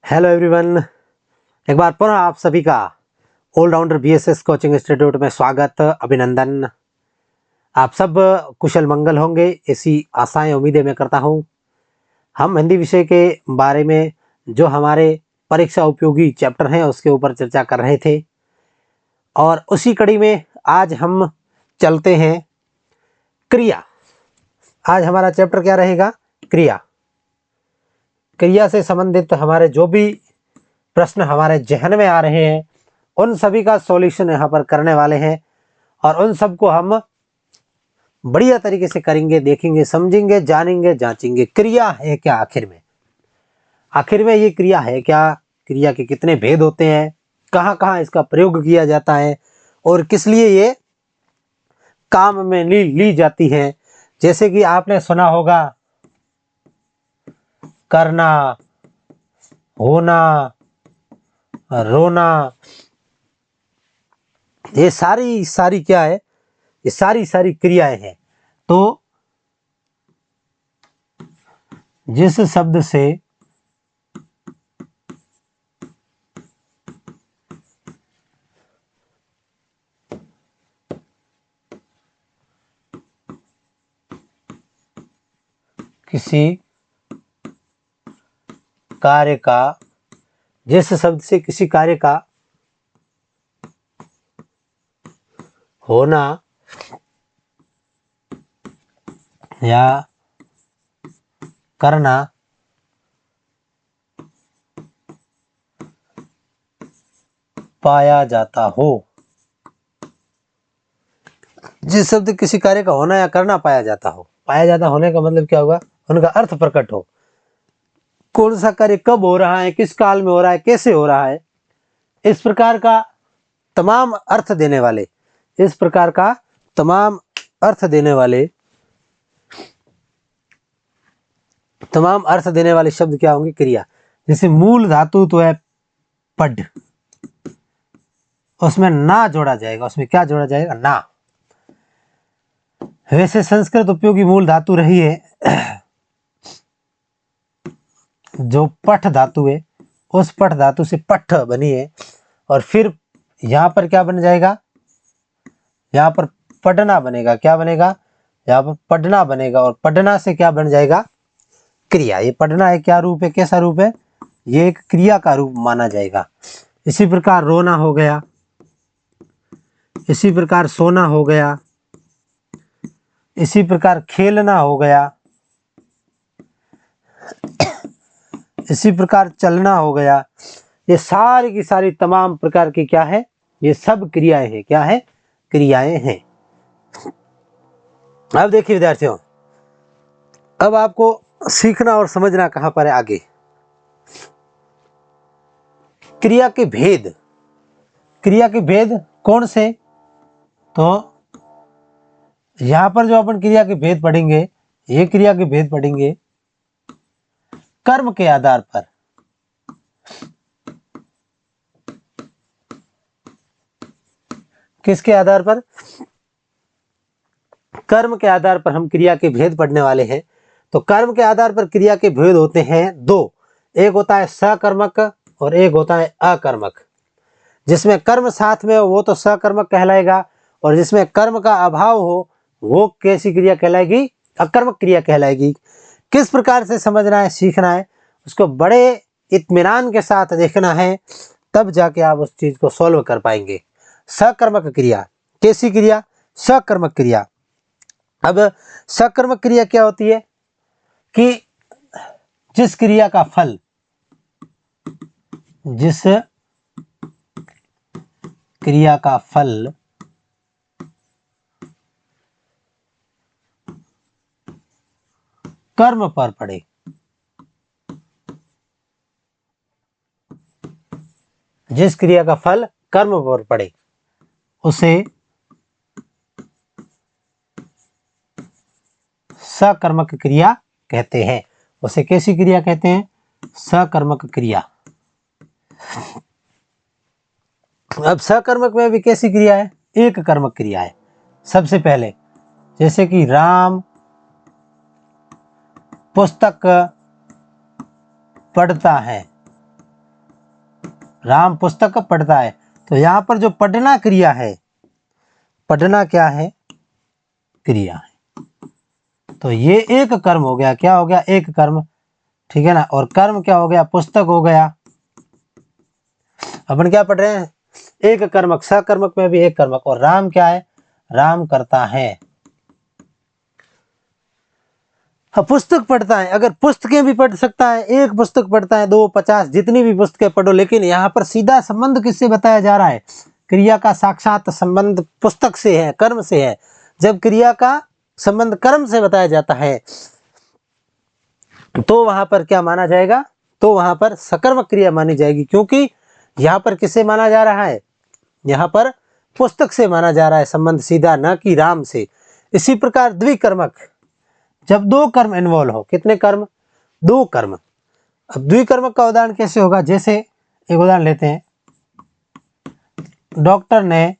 Hello everyone, एक बार पुनः आप सभी का ऑलराउंडर बीएसएस कोचिंग इंस्टीट्यूट में स्वागत, अभिनंदन। आप सब कुशल मंगल होंगे, ऐसी आशाएं उम्मीदें मैं करता हूं। हम हिंदी विषय के बारे में जो हमारे परीक्षा उपयोगी चैप्टर हैं उसके ऊपर चर्चा कर रहे थे और उसी कड़ी में आज हम चलते हैं क्रिया। आज हमारा चैप्टर क्या रहेगा? क्रिया। क्रिया से संबंधित हमारे जो भी प्रश्न हमारे जहन में आ रहे हैं उन सभी का सॉल्यूशन यहाँ पर करने वाले हैं और उन सब को हम बढ़िया तरीके से करेंगे, देखेंगे, समझेंगे, जानेंगे, जांचेंगे। क्रिया है क्या आखिर में? आखिर में ये क्रिया है क्या? क्रिया के कितने भेद होते हैं? कहाँ कहाँ इसका प्रयोग किया जाता है और किस लिए ये काम में ली जाती है? जैसे कि आपने सुना होगा करना, होना, रोना, ये सारी क्या है? ये सारी क्रियाएं हैं। तो जिस शब्द से किसी कार्य का, जिस शब्द से किसी कार्य का होना या करना पाया जाता हो, जिस शब्द किसी कार्य का होना या करना पाया जाता हो, पाया जाता होने का मतलब क्या होगा? उनका अर्थ प्रकट हो। कौन सा कार्य कब हो रहा है, किस काल में हो रहा है, कैसे हो रहा है, इस प्रकार का तमाम अर्थ देने वाले, इस प्रकार का तमाम अर्थ देने वाले, तमाम अर्थ देने वाले शब्द क्या होंगे? क्रिया। जैसे मूल धातु तो है पड, उसमें ना जोड़ा जाएगा। उसमें क्या जोड़ा जाएगा? ना। वैसे संस्कृत उपयोगी मूल धातु रही है जो पठ धातु है, उस पठ धातु से पठ बनी है और फिर यहां पर क्या बन जाएगा? यहां पर पढ़ना बनेगा। क्या बनेगा? यहां पर पढ़ना बनेगा और पढ़ना से क्या बन जाएगा? क्रिया। ये पढ़ना है, क्या रूप है, कैसा रूप है? ये एक क्रिया का रूप माना जाएगा। इसी प्रकार रोना हो गया, इसी प्रकार सोना हो गया, इसी प्रकार खेलना हो गया, इसी प्रकार चलना हो गया। ये सारी की सारी तमाम प्रकार की क्या है? ये सब क्रियाएं हैं। क्या है? क्रियाएं हैं। अब देखिए विद्यार्थियों, अब आपको सीखना और समझना कहां पर है आगे। क्रिया के भेद। क्रिया के भेद कौन से? तो यहां पर जो अपन क्रिया के भेद पढ़ेंगे, ये क्रिया के भेद पढ़ेंगे कर्म के आधार पर। किसके आधार पर? कर्म के आधार पर हम क्रिया के भेद पढ़ने वाले हैं। तो कर्म के आधार पर क्रिया के भेद होते हैं दो। एक होता है सकर्मक और एक होता है अकर्मक। जिसमें कर्म साथ में हो वो तो सकर्मक कहलाएगा और जिसमें कर्म का अभाव हो वो कैसी क्रिया कहलाएगी? अकर्मक क्रिया कहलाएगी। किस प्रकार से समझना है, सीखना है, उसको बड़े इत्मीनान के साथ देखना है, तब जाके आप उस चीज को सॉल्व कर पाएंगे। सकर्मक क्रिया कैसी क्रिया? सकर्मक क्रिया। अब सकर्मक क्रिया क्या होती है कि जिस क्रिया का फल, जिस क्रिया का फल कर्म पर पड़े, जिस क्रिया का फल कर्म पर पड़े उसे सकर्मक क्रिया कहते हैं। उसे कैसी क्रिया कहते हैं? सकर्मक क्रिया। अब सकर्मक में भी कैसी क्रिया है? एक कर्मक क्रिया है। सबसे पहले जैसे कि राम पुस्तक पढ़ता है, राम पुस्तक पढ़ता है। तो यहाँ पर जो पढ़ना क्रिया है, पढ़ना क्या है, क्रिया है। तो ये एक कर्म हो गया, क्या हो गया, एक कर्म, ठीक है ना। और कर्म क्या हो गया, पुस्तक हो गया। अपन क्या पढ़ रहे हैं, एक कर्मक, सकर्मक में भी एक कर्मक। और राम क्या है, राम करता है। हाँ, पुस्तक पढ़ता है, अगर पुस्तकें भी पढ़ सकता है, एक पुस्तक पढ़ता है, 2, 50, जितनी भी पुस्तकें पढ़ो, लेकिन यहाँ पर सीधा संबंध किससे बताया जा रहा है, क्रिया का साक्षात संबंध पुस्तक से है, कर्म से है। जब क्रिया का संबंध कर्म से बताया जाता है तो वहां पर क्या माना जाएगा, तो वहां पर सकर्मक क्रिया मानी जाएगी, क्योंकि यहाँ पर किससे माना जा रहा है, यहाँ पर पुस्तक से माना जा रहा है संबंध सीधा, न कि राम से। इसी प्रकार द्विकर्मक, जब दो कर्म इन्वॉल्व हो, कितने कर्म, दो कर्म। अब द्विकर्मक का उदाहरण कैसे होगा, जैसे एक उदाहरण लेते हैं, डॉक्टर ने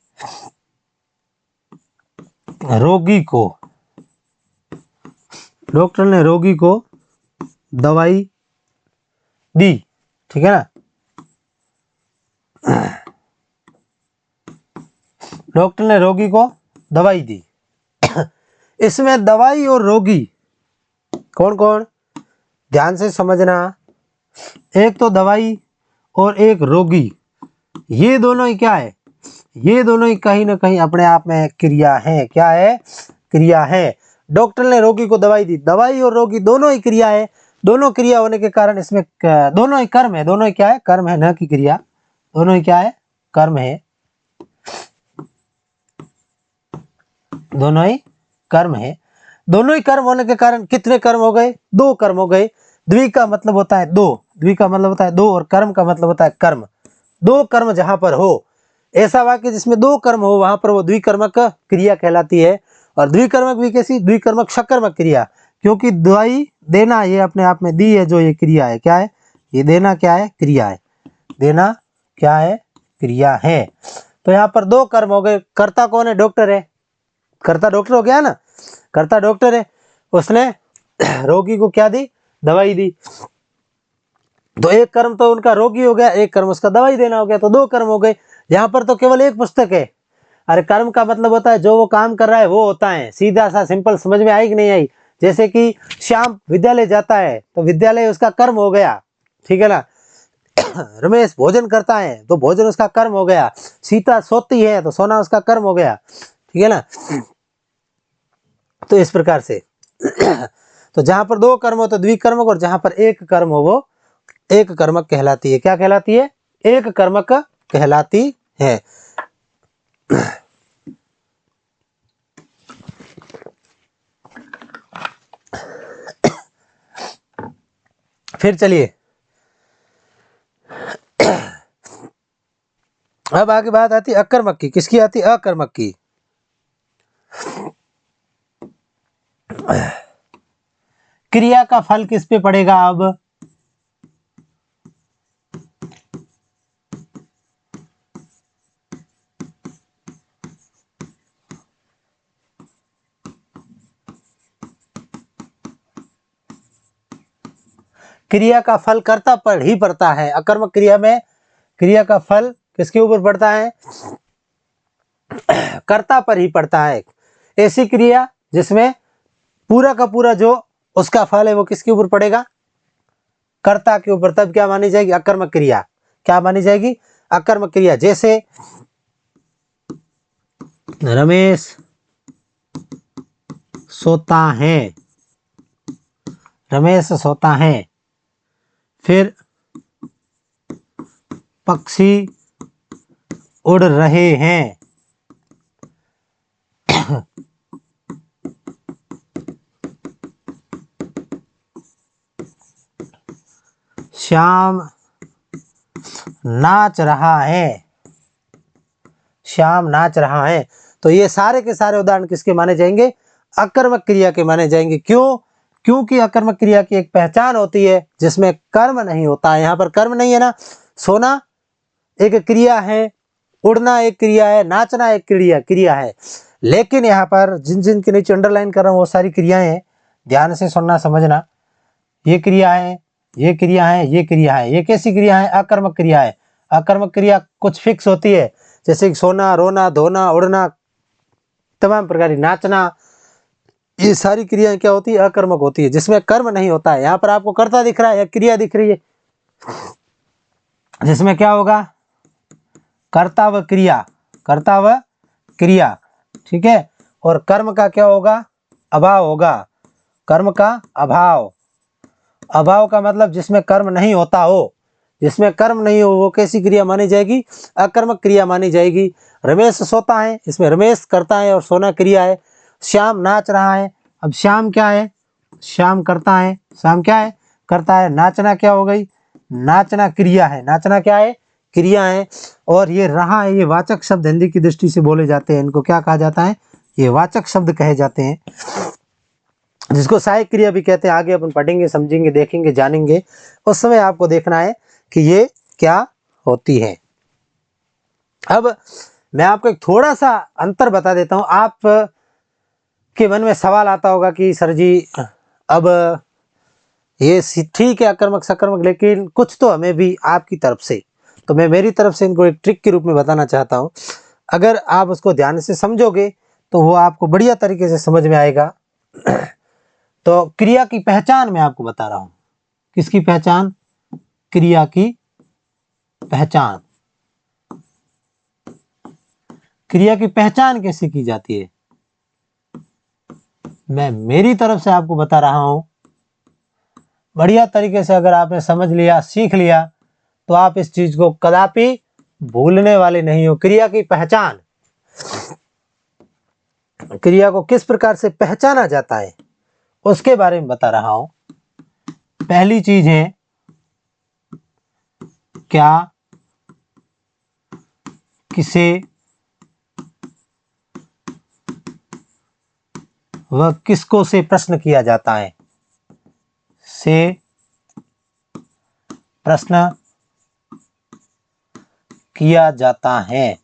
रोगी को दवाई दी, ठीक है ना। डॉक्टर ने रोगी को दवाई दी। इसमें दवाई और रोगी कौन कौन, ध्यान से समझना, एक तो दवाई और एक रोगी, ये दोनों ही क्या है, ये दोनों ही कहीं ना कहीं अपने आप में क्रिया है। क्या है, क्रिया है। डॉक्टर ने रोगी को दवाई दी, दवाई और रोगी दोनों ही क्रिया है। दोनों क्रिया होने के कारण इसमें दोनों ही कर्म है, दोनों ही क्या है, कर्म है, न कि क्रिया। दोनों ही क्या है, कर्म है, दोनों ही कर्म है। दोनों ही कर्म होने के कारण कितने कर्म हो गए, दो कर्म हो गए। द्वि का मतलब होता है दो, द्वि का मतलब होता है दो, और कर्म का मतलब होता है कर्म। दो कर्म जहां पर हो, ऐसा वाक्य जिसमें दो कर्म हो, वहां पर वो द्विकर्मक क्रिया कहलाती है। और द्विकर्मक भी कैसी, द्विकर्मक सकर्मक क्रिया, क्योंकि दवाई देना ये अपने आप में दी है, जो ये क्रिया है, क्या है, ये देना क्या है, क्रिया है, देना क्या है, क्रिया है। तो यहाँ पर दो कर्म हो गए। कर्ता कौन है, डॉक्टर है, कर्ता डॉक्टर हो गया ना, कर्ता डॉक्टर है, उसने रोगी को क्या दी, दवाई दी। तो एक कर्म तो उनका रोगी हो गया, एक कर्म उसका दवाई देना हो गया, तो दो कर्म हो गए। यहाँ पर तो केवल एक पुस्तक है। अरे कर्म का मतलब होता है जो वो काम कर रहा है वो होता है, सीधा सा सिंपल, समझ में आई कि नहीं आई। जैसे कि श्याम विद्यालय जाता है तो विद्यालय उसका कर्म हो गया, ठीक है ना। रमेश भोजन करता है तो भोजन उसका कर्म हो गया। सीता सोती है तो सोना उसका कर्म हो गया, ठीक है ना। तो इस प्रकार से तो जहां पर दो कर्म हो तो द्विकर्मक, और जहां पर एक कर्म हो वो एक कर्मक कहलाती है। क्या कहलाती है, एक कर्मक कहलाती है। फिर चलिए अब आगे बात आती है अकर्मक की। किसकी आती है, अकर्मक की। क्रिया का फल किस पे पड़ेगा, अब क्रिया का फल कर्ता पर ही पड़ता है। अकर्मक क्रिया में क्रिया का फल किसके ऊपर पड़ता है, कर्ता पर ही पड़ता है। ऐसी क्रिया जिसमें पूरा का पूरा जो उसका फल है वो किसके ऊपर पड़ेगा, कर्ता के ऊपर, तब क्या मानी जाएगी, अकर्मक क्रिया। क्या मानी जाएगी, अकर्मक क्रिया। जैसे रमेश सोता है, रमेश सोता है। फिर पक्षी उड़ रहे हैं। श्याम नाच रहा है, श्याम नाच रहा है। तो ये सारे के सारे उदाहरण किसके माने जाएंगे, अकर्मक क्रिया के माने जाएंगे। क्यों, क्योंकि अकर्मक क्रिया की एक पहचान होती है जिसमें कर्म नहीं होता है। यहाँ पर कर्म नहीं है ना, सोना एक क्रिया है, उड़ना एक क्रिया है, नाचना एक क्रिया है। लेकिन यहाँ पर जिन जिन के नीचे अंडरलाइन कर रहा हूँ वो सारी क्रियाएं हैं, ध्यान से सुनना समझना। ये क्रिया है, ये क्रिया है, ये क्रिया है। ये कैसी क्रिया है, अकर्मक क्रिया है। अकर्मक क्रिया कुछ फिक्स होती है, जैसे कि सोना, रोना, धोना, उड़ना, तमाम प्रकार की, नाचना, ये सारी क्रियाएं क्या होती है? अकर्मक होती है, जिसमें कर्म नहीं होता है। यहाँ पर आपको कर्ता दिख रहा है या क्रिया दिख रही है, जिसमें क्या होगा? कर्ता व क्रिया, कर्ता व क्रिया, ठीक है। और कर्म का क्या होगा? अभाव होगा, कर्म का अभाव। अभाव का मतलब जिसमें कर्म नहीं होता हो, जिसमें कर्म नहीं हो वो कैसी क्रिया मानी जाएगी? अकर्मक क्रिया मानी जाएगी। रमेश सोता है, इसमें रमेश करता है और सोना क्रिया है। श्याम नाच रहा है, अब श्याम क्या है? श्याम करता है, श्याम क्या है? करता है। नाचना क्या हो गई? नाचना क्रिया है, नाचना क्या है? क्रिया है। और ये रहा है, ये वाचक शब्द हिंदी की दृष्टि से बोले जाते हैं, इनको क्या कहा जाता है? ये वाचक शब्द कहे जाते हैं, जिसको सहायक क्रिया भी कहते हैं। आगे अपन पढ़ेंगे, समझेंगे, देखेंगे, जानेंगे, उस समय आपको देखना है कि ये क्या होती है। अब मैं आपको एक थोड़ा सा अंतर बता देता हूं। आप के मन में सवाल आता होगा कि सर जी, अब ये ठीक है अकर्मक सकर्मक, लेकिन कुछ तो हमें भी आपकी तरफ से, तो मैं मेरी तरफ से इनको एक ट्रिक के रूप में बताना चाहता हूं। अगर आप उसको ध्यान से समझोगे तो वो आपको बढ़िया तरीके से समझ में आएगा। तो क्रिया की पहचान मैं आपको बता रहा हूं। किसकी पहचान? क्रिया की पहचान। क्रिया की पहचान कैसे की जाती है, मैं मेरी तरफ से आपको बता रहा हूं। बढ़िया तरीके से अगर आपने समझ लिया, सीख लिया, तो आप इस चीज को कदापि भूलने वाले नहीं हो। क्रिया की पहचान, क्रिया को किस प्रकार से पहचाना जाता है उसके बारे में बता रहा हूं। पहली चीज है, क्या किसे व किसको से प्रश्न किया जाता है? से प्रश्न किया जाता है।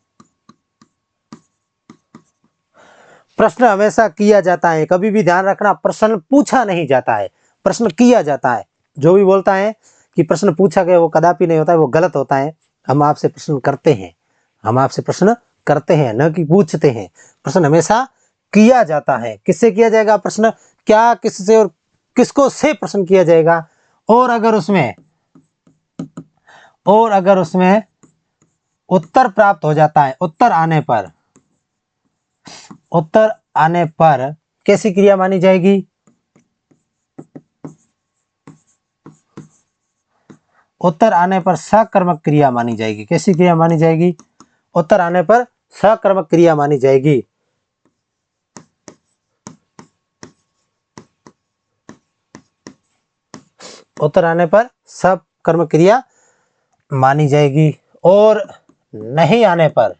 प्रश्न हमेशा किया जाता है, कभी भी ध्यान रखना, प्रश्न पूछा नहीं जाता है, प्रश्न किया जाता है। जो भी बोलता है कि प्रश्न पूछा गया, वो कदापि नहीं होता है, वो गलत होता है। हम आपसे प्रश्न करते हैं, हम आपसे प्रश्न करते हैं, न कि पूछते हैं। प्रश्न हमेशा किया जाता है। किससे किया जाएगा प्रश्न? क्या, किससे और किसको से प्रश्न किया जाएगा। और अगर उसमें उत्तर प्राप्त हो जाता है, उत्तर आने पर कैसी क्रिया मानी जाएगी? उत्तर आने पर सकर्मक क्रिया मानी जाएगी। कैसी क्रिया मानी जाएगी? उत्तर आने पर सकर्मक क्रिया मानी जाएगी। उत्तर आने पर सकर्मक क्रिया मानी जाएगी। और नहीं आने पर,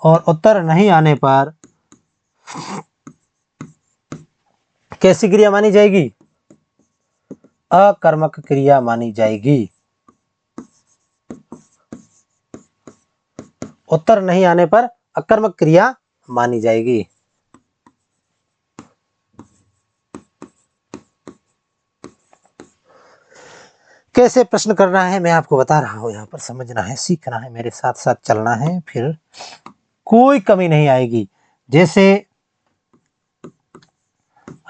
और उत्तर नहीं आने पर कैसी क्रिया मानी जाएगी? अकर्मक क्रिया मानी जाएगी। उत्तर नहीं आने पर अकर्मक क्रिया मानी जाएगी। कैसे प्रश्न करना है मैं आपको बता रहा हूं। यहाँ पर समझना है, सीखना है, मेरे साथ साथ चलना है, फिर कोई कमी नहीं आएगी। जैसे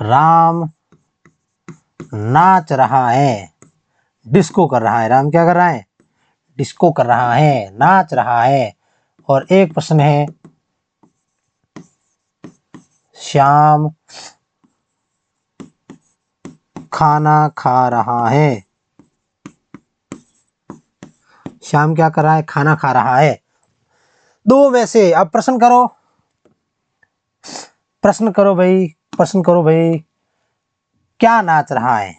राम नाच रहा है, डिस्को कर रहा है। राम क्या कर रहा है? डिस्को कर रहा है, नाच रहा है। और एक प्रश्न है, श्याम खाना खा रहा है। श्याम क्या कर रहा है? खाना खा रहा है। दो में से अब प्रश्न करो, प्रश्न करो भाई, प्रश्न करो भाई, क्या नाच रहा है?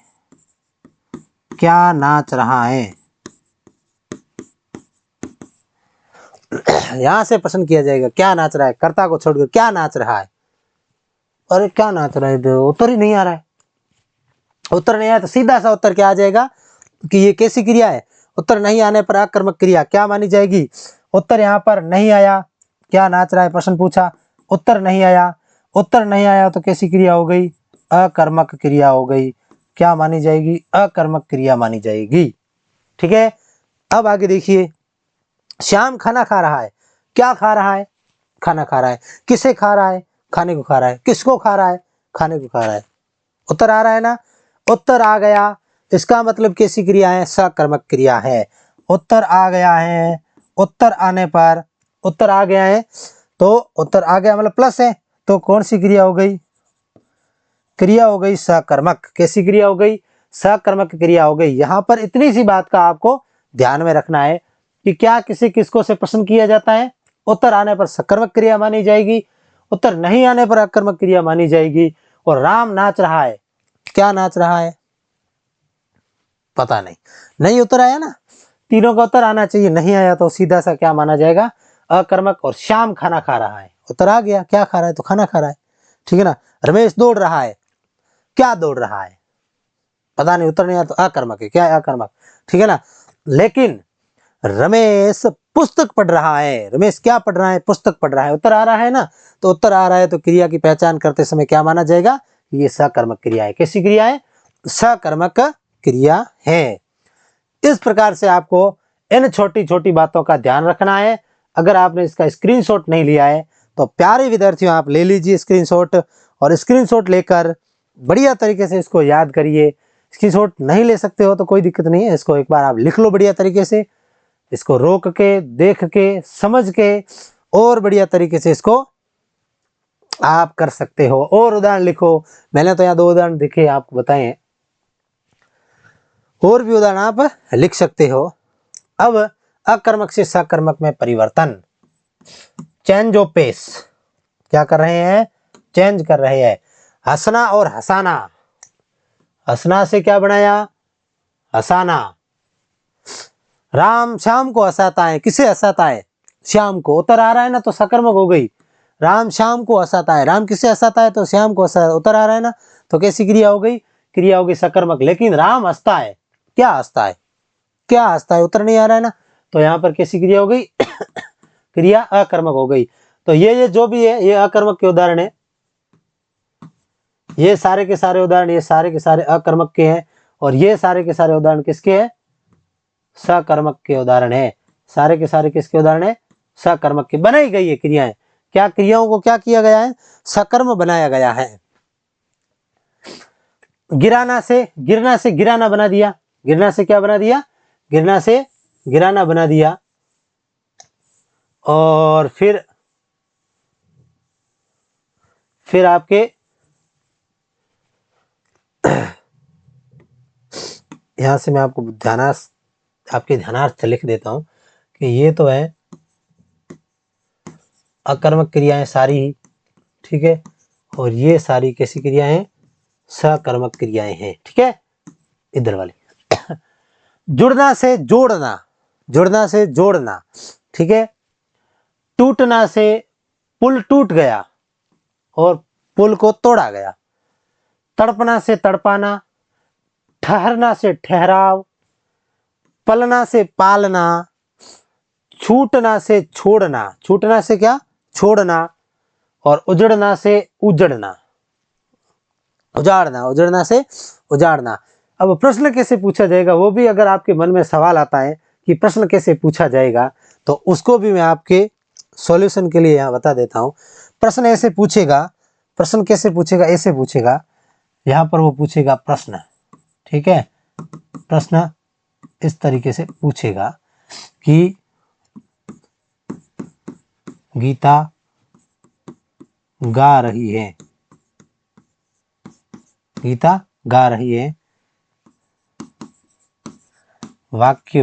क्या नाच रहा है? यहां से प्रश्न किया जाएगा, क्या नाच रहा है, कर्ता को छोड़कर क्या नाच रहा है। अरे क्या नाच रहा है, उत्तर ही नहीं आ रहा है। उत्तर नहीं आया तो सीधा सा उत्तर क्या आ जाएगा कि ये कैसी क्रिया है? उत्तर नहीं आने पर अकर्मक क्रिया क्या मानी जाएगी? उत्तर यहाँ पर नहीं आया, क्या नाच रहा है प्रश्न पूछा, उत्तर नहीं आया, उत्तर नहीं आया तो कैसी क्रिया हो गई? अकर्मक क्रिया हो गई। क्या मानी जाएगी? अकर्मक क्रिया मानी जाएगी। ठीक है, अब आगे देखिए, श्याम खाना खा रहा है। क्या खा रहा है? खाना खा रहा है। किसे खा रहा है? खाने को खा रहा है। किसको खा रहा है? खाने को खा रहा है। उत्तर आ रहा है ना? उत्तर आ गया। इसका मतलब कैसी क्रिया है? सकर्मक क्रिया है। उत्तर आ गया है। उत्तर आने पर, उत्तर आ गया है तो उत्तर आ गया मतलब प्लस है, तो कौन सी क्रिया हो गई? क्रिया हो गई सकर्मक। कैसी क्रिया हो गई? सकर्मक क्रिया हो गई। यहां पर इतनी सी बात का आपको ध्यान में रखना है कि क्या किसी किसको से प्रश्न किया जाता है, उत्तर आने पर सकर्मक क्रिया मानी जाएगी, उत्तर नहीं आने पर अकर्मक क्रिया मानी जाएगी। और राम नाच रहा है। क्या नाच रहा है? पता नहीं, नहीं उत्तर आया ना, तीनों का उत्तर आना चाहिए, नहीं आया तो सीधा सा क्या माना जाएगा? अकर्मक। और श्याम खाना खा रहा है, उत्तर आ गया, क्या खा रहा है? तो खाना खा रहा है। ठीक है ना। रमेश दौड़ रहा है। क्या दौड़ रहा है? पता नहीं, उत्तर नहीं आया तो अकर्मक है। क्या है? अकर्मक। ठीक है ना। लेकिन रमेश पुस्तक पढ़ रहा है। रमेश क्या पढ़ रहा है? पुस्तक पढ़ रहा है। उत्तर आ रहा है ना, तो उत्तर आ रहा है तो क्रिया की पहचान करते समय क्या माना जाएगा? ये सकर्मक क्रिया है। कैसी क्रिया है? सकर्मक क्रिया है। इस प्रकार से आपको इन छोटी छोटी बातों का ध्यान रखना है। अगर आपने इसका स्क्रीनशॉट नहीं लिया है तो प्यारे विद्यार्थियों आप ले लीजिए स्क्रीनशॉट, और स्क्रीनशॉट लेकर बढ़िया तरीके से इसको याद करिए। स्क्रीनशॉट नहीं ले सकते हो तो कोई दिक्कत नहीं है, इसको एक बार आप लिख लो बढ़िया तरीके से, इसको रोक के, देख के, समझ के और बढ़िया तरीके से इसको आप कर सकते हो। और उदाहरण लिखो। मैंने तो यहाँ 2 उदाहरण दिखे आपको बताए हैं, और भी उदाहरण आप लिख सकते हो। अब अकर्मक से सकर्मक में परिवर्तन, चेंज ऑफ पेस। क्या कर रहे हैं? चेंज कर रहे हैं। हंसना और हंसाना। हंसना से क्या बनाया? हंसाना। राम श्याम को हंसाता है। किसे हंसाता है? श्याम को। उत्तर आ रहा है ना, तो सकर्मक हो गई। राम श्याम को हंसाता है। राम किसे हंसाता है? तो श्याम को हंसाता है। उत्तर आ रहा है ना, तो कैसी क्रिया हो गई? क्रिया हो गई सकर्मक। लेकिन राम हंसता है। क्या हंसता है? क्या हंसता है? उत्तर नहीं आ रहा है ना, तो यहां पर कैसी क्रिया हो गई? क्रिया अकर्मक हो गई। तो ये जो भी है ये अकर्मक के उदाहरण है। ये सारे के सारे उदाहरण, ये सारे के सारे अकर्मक के हैं, और ये सारे के सारे उदाहरण किसके हैं? सकर्मक के उदाहरण है। सारे के सारे किसके उदाहरण है? सकर्मक के। बनाई गई है क्रियाएं। क्या क्रियाओं को क्या किया गया है? सकर्म बनाया गया है। गिराना से गिराना बना दिया। गिरना से क्या बना दिया? गिरना से गिराना बना दिया। और फिर आपके यहां से मैं आपको आपके ध्यानार्थ लिख देता हूं कि ये तो है अकर्मक क्रियाएं सारी ही, ठीक है, और ये सारी कैसी क्रियाएं हैं? सकर्मक क्रियाएं हैं। ठीक है, इधर वाली जुड़ना से जोड़ना, जुड़ना से जोड़ना। ठीक है, टूटना से पुल टूट गया और पुल को तोड़ा गया। तड़पना से तड़पाना, ठहरना से ठहराव, पलना से पालना, छूटना से छोड़ना। छूटना से क्या? छोड़ना। और उजड़ना से उजड़ना, उजाड़ना। उजड़ना से उजाड़ना। अब प्रश्न कैसे पूछा जाएगा, वो भी अगर आपके मन में सवाल आता है कि प्रश्न कैसे पूछा जाएगा, तो उसको भी मैं आपके सॉल्यूशन के लिए यहाँ बता देता हूँ। प्रश्न ऐसे पूछेगा, प्रश्न कैसे पूछेगा? ऐसे पूछेगा, यहाँ पर वो पूछेगा प्रश्न। ठीक है, प्रश्न इस तरीके से पूछेगा कि गीता गा रही है, गीता गा रही है, वाक्य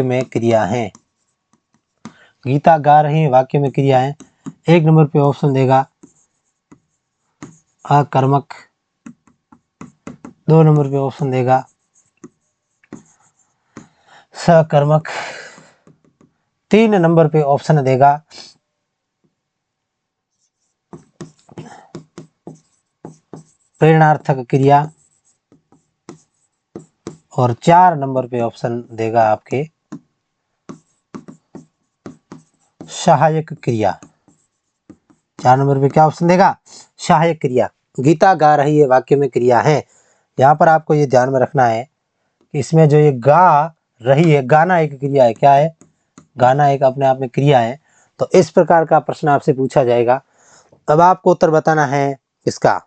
में क्रिया है। गीता गा रही है, वाक्य में क्रिया है। 1 नंबर पे ऑप्शन देगा अकर्मक, 2 नंबर पे ऑप्शन देगा सकर्मक, 3 नंबर पे ऑप्शन देगा प्रेरणार्थक क्रिया, और 4 नंबर पे ऑप्शन देगा आपके सहायक क्रिया। 4 नंबर पे क्या ऑप्शन देगा? सहायक क्रिया। गीता गा रही है वाक्य में क्रिया है। यहाँ पर आपको ये ध्यान में रखना है कि इसमें जो ये गा रही है, गाना एक क्रिया है। क्या है? गाना एक अपने आप में क्रिया है। तो इस प्रकार का प्रश्न आपसे पूछा जाएगा। अब आपको उत्तर बताना है इसका।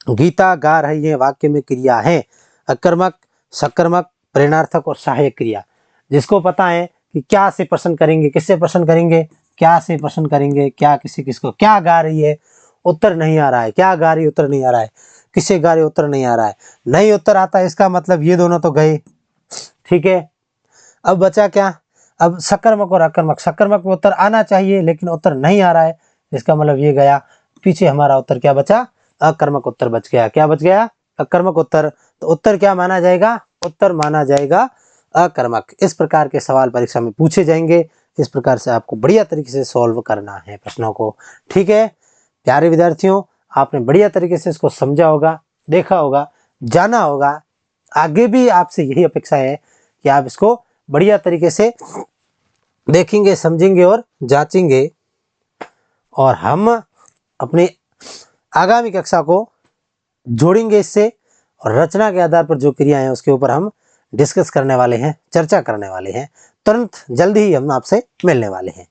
गीता गा रही है वाक्य में क्रिया है अकर्मक, सकर्मक, प्रेरणार्थक और सहायक क्रिया। जिसको पता है कि क्या से प्रश्न करेंगे, किससे प्रश्न करेंगे, क्या से प्रश्न करेंगे, क्या किसी किसको, क्या गा रही है उत्तर नहीं आ रहा है, क्या गा रही उत्तर नहीं आ रहा है, किसे गा रही उत्तर नहीं आ रहा है, नहीं उत्तर आता है, इसका मतलब ये दोनों तो गए। ठीक है, अब बचा क्या? अब सकर्मक और अकर्मक। सकर्मक में उत्तर आना चाहिए लेकिन उत्तर नहीं आ रहा है, इसका मतलब ये गया। पीछे हमारा उत्तर क्या बचा? अकर्मक उत्तर बच गया। क्या बच गया? अकर्मक उत्तर। तो उत्तर क्या माना जाएगा? उत्तर माना जाएगा अकर्मक। इस प्रकार के सवाल परीक्षा में पूछे जाएंगे। इस प्रकार से आपको बढ़िया तरीके से सॉल्व करना है प्रश्नों को। ठीक है प्यारे विद्यार्थियों, आपने बढ़िया तरीके से इसको समझा होगा, देखा होगा, जाना होगा। आगे भी आपसे यही अपेक्षा है कि आप इसको बढ़िया तरीके से देखेंगे, समझेंगे और जांचेंगे, और हम अपनी आगामी कक्षा को जोड़ेंगे इससे, और रचना के आधार पर जो क्रिया है उसके ऊपर हम डिस्कस करने वाले हैं, चर्चा करने वाले हैं। तुरंत जल्दी ही हम आपसे मिलने वाले हैं।